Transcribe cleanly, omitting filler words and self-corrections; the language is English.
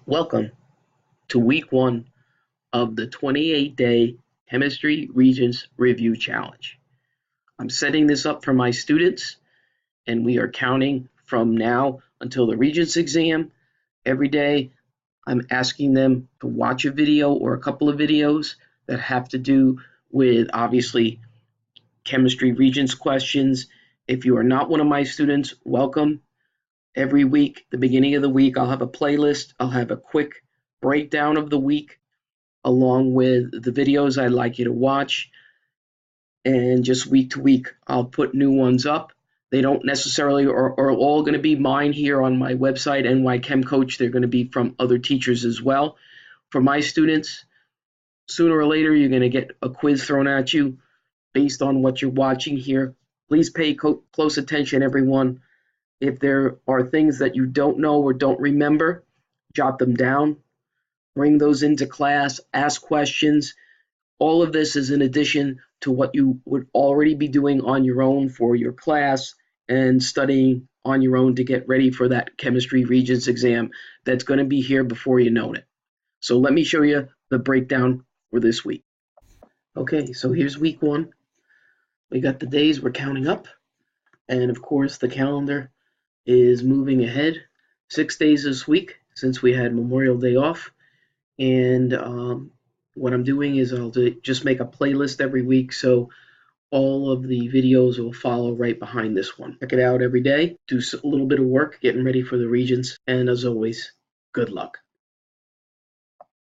Welcome to week one of the 28-day Chemistry Regents Review Challenge. I'm setting this up for my students, and we are counting from now until the Regents exam. Every day, I'm asking them to watch a video or a couple of videos that have to do with, obviously, Chemistry Regents questions. If you are not one of my students, welcome. Every week, the beginning of the week, I'll have a playlist. I'll have a quick breakdown of the week along with the videos I'd like you to watch. And just week to week, I'll put new ones up. They don't necessarily are all going to be mine here on my website, nychemcoach. They're going to be from other teachers as well. For my students, sooner or later, you're going to get a quiz thrown at you based on what you're watching here. Please pay close attention, everyone. If there are things that you don't know or don't remember, jot them down, bring those into class, ask questions. All of this is in addition to what you would already be doing on your own for your class and studying on your own to get ready for that chemistry regents exam that's going to be here before you know it. So let me show you the breakdown for this week. Okay, so here's week one. We got the days we're counting up, and of course the calendar is moving ahead 6 days this week since we had Memorial Day off. And what I'm doing is just make a playlist every week, so all of the videos will follow right behind this one. Check it out every day. Do a little bit of work getting ready for the Regents, and as always, good luck.